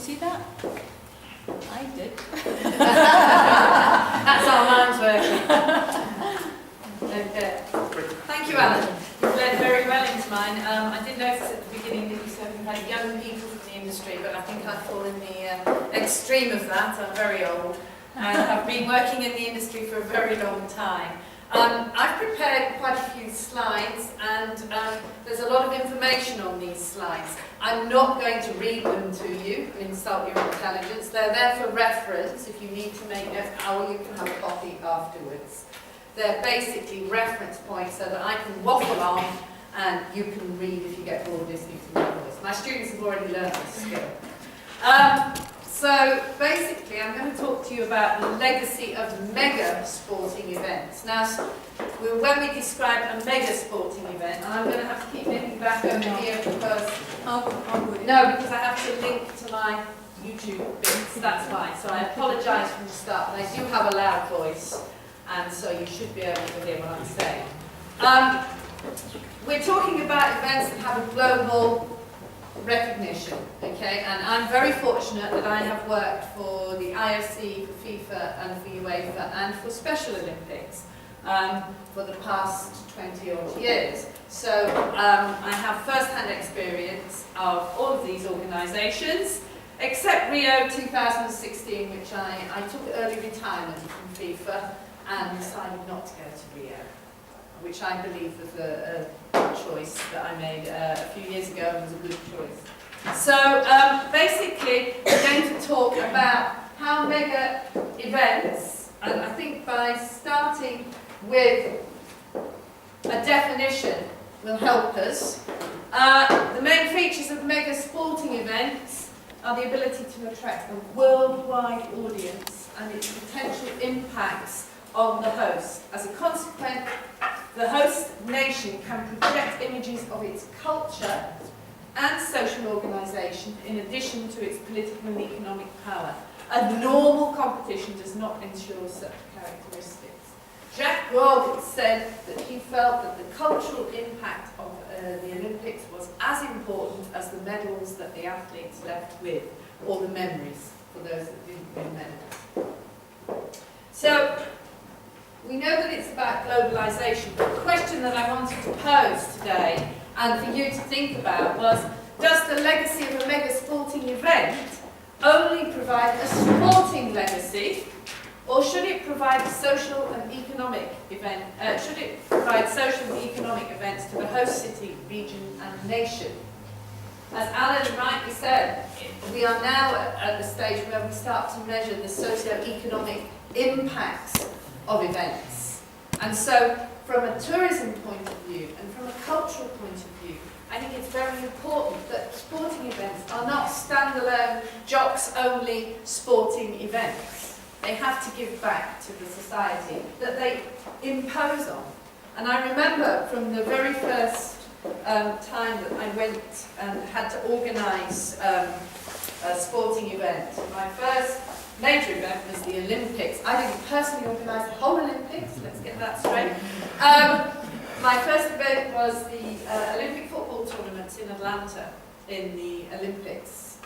see that? I did. That's our minds working. Okay. Thank you, Alan. You've led very well into mine. I did notice at the beginning that you said you had young people from the industry, but I think I fall in the extreme of that. I'm very old and have been working in the industry for a very long time. I've prepared quite a few slides, and there's a lot of information on these slides. I'm not going to read them to you and insult your intelligence. They're there for reference if you need to make notes, or you can have a copy afterwards. They're basically reference points so that I can waffle on and you can read if you get bored listening to my voice. My students have already learned this skill. So basically I'm going to talk to you about the legacy of mega sporting events. Now, when we describe a mega sporting event, and I'm going to have to keep looking back over here because because I have to link to my YouTube bits, that's why. So I apologise from the start, but I do have a loud voice, and so you should be able to hear what I'm saying. We're talking about events that have a global recognition, okay? And I'm very fortunate that I have worked for the IOC, for FIFA, and for UEFA, and for Special Olympics for the past 20-odd years. So I have first-hand experience of all of these organisations, except Rio 2016, which I took early retirement from FIFA and decided not to go to Rio, which I believe was a choice that I made a few years ago and was a good choice. So basically, we're going to talk about how mega events, and I think by starting with a definition will help us. The main features of mega sporting events are the ability to attract a worldwide audience and its potential impacts on the host. As a consequence, the host nation can project images of its culture and social organisation in addition to its political and economic power. A normal competition does not ensure such characteristics. Jacques Rod said that he felt that the cultural impact of the Olympics was as important as the medals that the athletes left with, or the memories for those that didn't win medals. So, we know that it's about globalisation, but the question that I wanted to pose today, and for you to think about, was, does the legacy of a mega sporting event only provide a sporting legacy, or should it provide social and economic event? Should it provide social and economic events to the host city, region, and nation? As Alan rightly said, we are now at the stage where we start to measure the socio-economic impacts of events. And so, from a tourism point of view and from a cultural point of view, I think it's very important that sporting events are not standalone, jocks-only sporting events. They have to give back to the society that they impose on. And I remember from the very first time that I went and had to organise a sporting event. My first major event was the Olympics. I didn't personally organise the whole Olympics, let's get that straight. My first event was the Olympic football tournaments in Atlanta in the Olympics.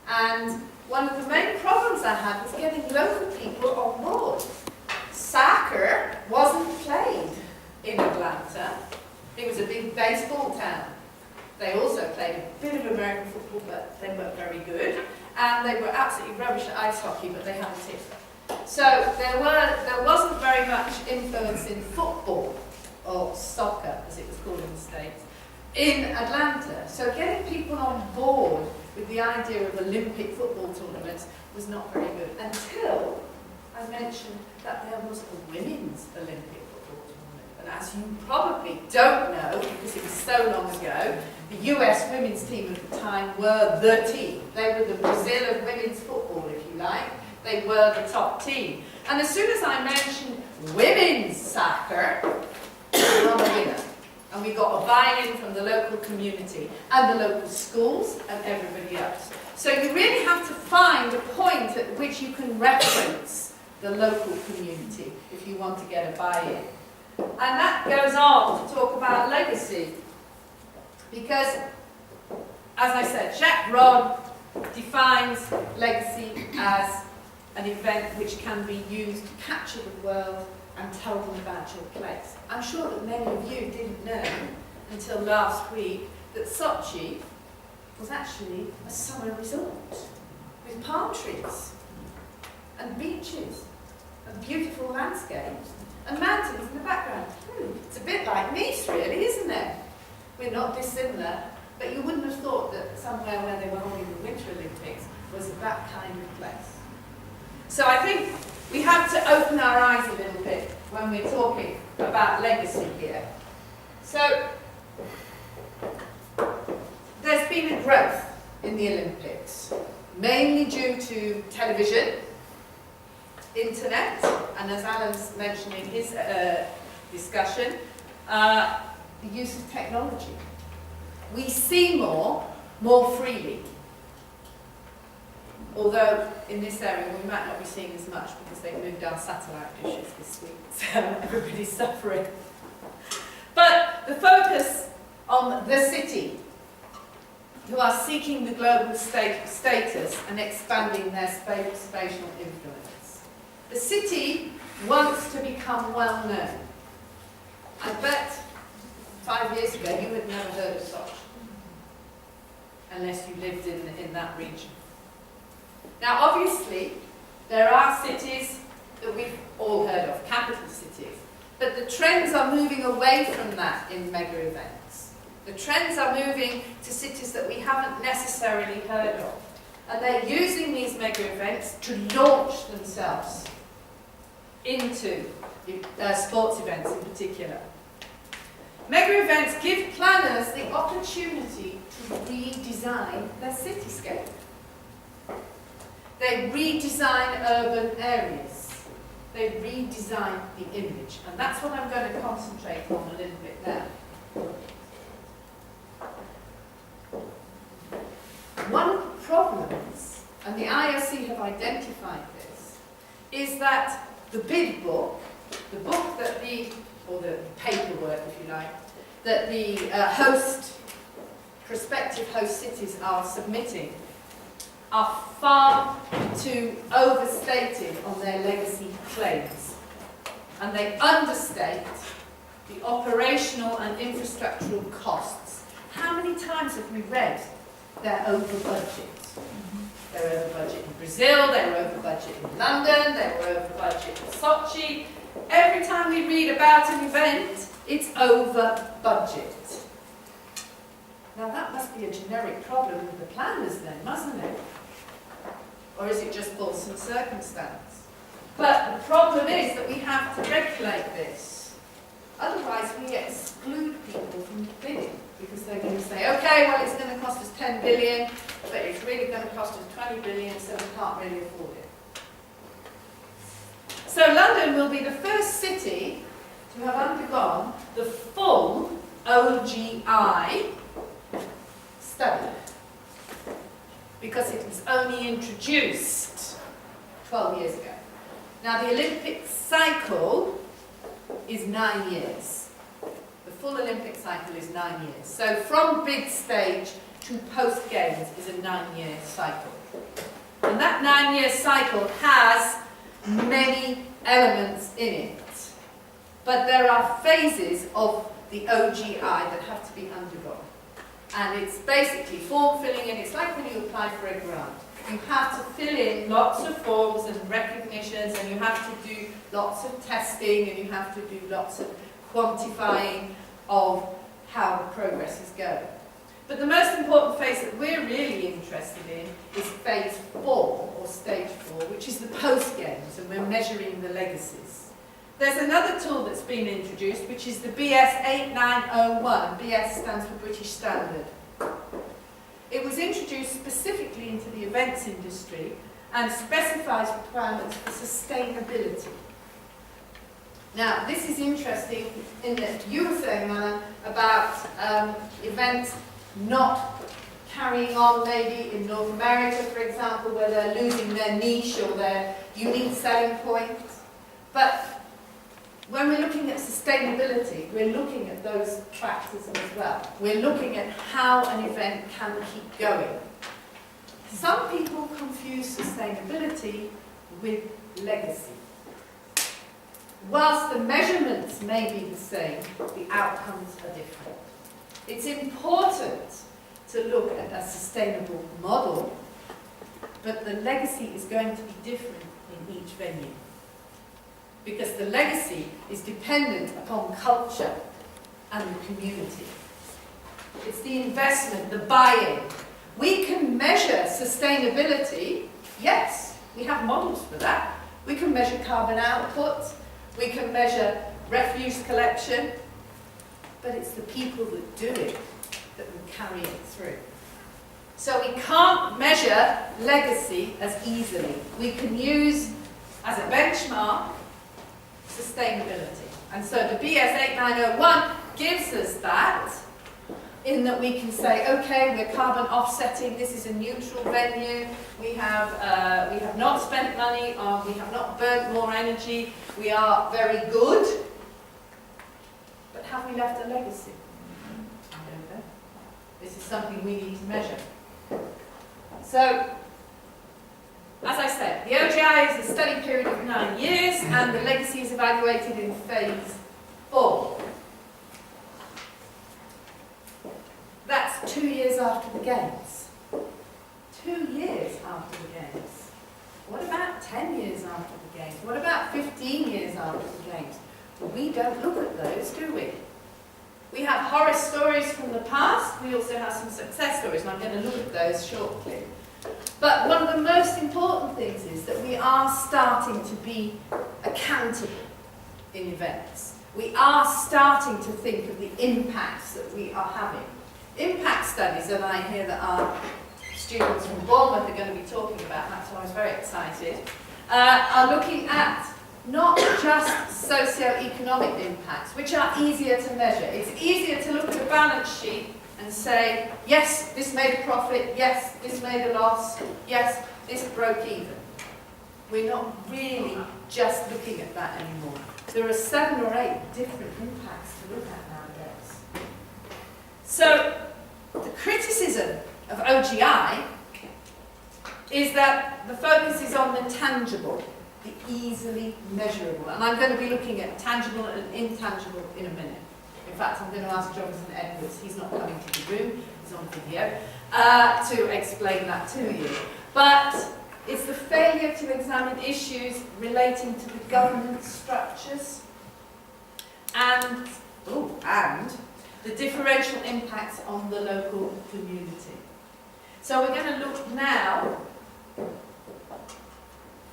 And one of the main problems I had was getting local people on board. Soccer wasn't played in Atlanta. It was a big baseball town. They also played a bit of American football, but they weren't very good. And they were absolutely rubbish at ice hockey, but they had a tip. So there wasn't very much influence in football, or soccer as it was called in the States, in Atlanta. So getting people on board with the idea of Olympic football tournaments was not very good, until I mentioned that there was a women's Olympic football tournament. And as you probably don't know, because it was so long ago, the US women's team at the time were the team. They were the Brazil of women's football, if you like. They were the top team. And as soon as I mentioned women's soccer, we were on the winner. And we got a buy-in from the local community and the local schools and everybody else. So you really have to find a point at which you can reference the local community if you want to get a buy-in. And that goes on to talk about legacy. Because, as I said, Jacques Rod defines legacy as an event which can be used to capture the world and tell them about your place. I'm sure that many of you didn't know until last week that Sochi was actually a summer resort with palm trees and beaches and beautiful landscapes and mountains in the background. It's a bit like Nice, really, isn't it? We're not dissimilar, but you wouldn't have thought that somewhere where they were holding the Winter Olympics was that kind of place. So I think we have to open our eyes a little bit when we're talking about legacy here. So there's been a growth in the Olympics, mainly due to television, internet, and as Alan's mentioned in his discussion, the use of technology. We see more freely. Although in this area we might not be seeing as much because they've moved our satellite dishes this week, so everybody's suffering. But the focus on the city, who are seeking the global status and expanding their spatial influence. The city wants to become well known. I bet 5 years ago you had never heard of Sochi, unless you lived in that region. Now obviously there are cities that we've all heard of, capital cities, but the trends are moving away from that in mega events. The trends are moving to cities that we haven't necessarily heard of, and they're using these mega events to launch themselves into sports events in particular. Mega events give planners the opportunity to redesign their cityscape. They redesign urban areas. They redesign the image. And that's what I'm going to concentrate on a little bit now. One of the problems, and the IFC have identified this, is that the bid book, the book that or the paperwork if you like, that the prospective host cities are submitting are far too overstated on their legacy claims. And they understate the operational and infrastructural costs. How many times have we read they're over budget? They're over budget in Brazil, they were over budget in London, they were over budget in Sochi. Every time we read about an event, it's over budget. Now that must be a generic problem with the planners then, mustn't it? Or is it just force and circumstance? But the problem is that we have to regulate this. Otherwise we exclude people from bidding because they're going to say, okay, well it's going to cost us 10 billion, but it's really going to cost us 20 billion, so we can't really afford it. So London will be the first city to have undergone the full OGI study, because it was only introduced 12 years ago. Now the Olympic cycle is 9 years. The full Olympic cycle is 9 years. So from bid stage to post games is a 9-year cycle. And that 9-year cycle has many elements in it. But there are phases of the OGI that have to be undergone. And it's basically form filling in. It's like when you apply for a grant. You have to fill in lots of forms and recognitions, and you have to do lots of testing, and you have to do lots of quantifying of how the progress is going. But the most important phase that we're really interested in is phase 4, or stage 4, which is the post-games, and we're measuring the legacies. There's another tool that's been introduced, which is the BS 8901. BS stands for British Standard. It was introduced specifically into the events industry and specifies requirements for sustainability. Now, this is interesting in that you were saying, Alan, about events not carrying on maybe in North America, for example, where they're losing their niche or their unique selling point. But when we're looking at sustainability, we're looking at those factors as well. We're looking at how an event can keep going. Some people confuse sustainability with legacy. Whilst the measurements may be the same, the outcomes are different. It's important to look at a sustainable model, but the legacy is going to be different in each venue. Because the legacy is dependent upon culture and the community. It's the investment, the buy-in. We can measure sustainability, yes, we have models for that. We can measure carbon output, we can measure refuse collection, but it's the people that do it that will carry it through. So we can't measure legacy as easily. We can use as a benchmark sustainability. And so the BS 8901 gives us that, in that we can say, okay, we're carbon offsetting, this is a neutral venue, we have not spent money, or we have not burnt more energy, we are very good. But have we left a legacy? I don't know. This is something we need to measure. So, as I said, the OGI is a study period of 9 years, and the legacy is evaluated in phase 4. That's 2 years after the Games. 2 years after the Games. What about 10 years after the Games? What about 15 years after the Games? Well, we don't look at those, do we? We have horror stories from the past. We also have some success stories, and I'm going to look at those shortly. But one of the most important things is that we are starting to be accountable in events. We are starting to think of the impacts that we are having. Impact studies that I hear that our students from Bournemouth are going to be talking about, that's why I was very excited, are looking at not just socio-economic impacts, which are easier to measure. It's easier to look at a balance sheet and say, yes, this made a profit, yes, this made a loss, yes, this broke even. We're not really just looking at that anymore. There are 7 or 8 different impacts to look at nowadays. So, the criticism of OGI is that the focus is on the tangible, the easily measurable. And I'm going to be looking at tangible and intangible in a minute. In fact, I'm going to ask Jonathan Edwards, he's not coming to the room, he's on video, to explain that to you. But it's the failure to examine issues relating to the governance structures and the differential impacts on the local community. So we're going to look now,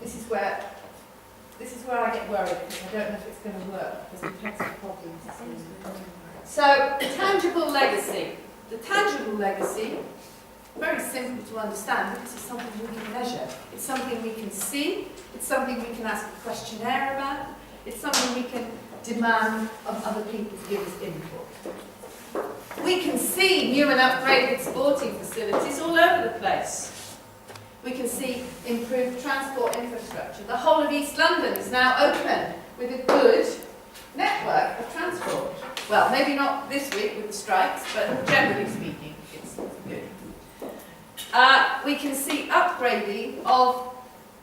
this is where I get worried, because I don't know if it's going to work, because we've had some problems. So, tangible legacy. The tangible legacy, very simple to understand, because it's something we can measure. It's something we can see, it's something we can ask a questionnaire about, it's something we can demand of other people to give us input. We can see new and upgraded sporting facilities all over the place. We can see improved transport infrastructure. The whole of East London is now open with a good network of transport. Well, maybe not this week with the strikes, but generally speaking, it's good. We can see upgrading of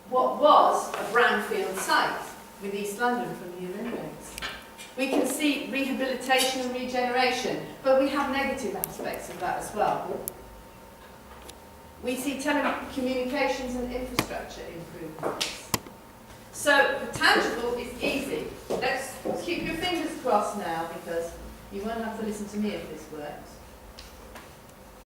what was a brownfield site with East London from the Olympics. We can see rehabilitation and regeneration, but we have negative aspects of that as well. We see telecommunications and infrastructure improvements. So the tangible is easy. Let's keep your fingers crossed now, because you won't have to listen to me if this works.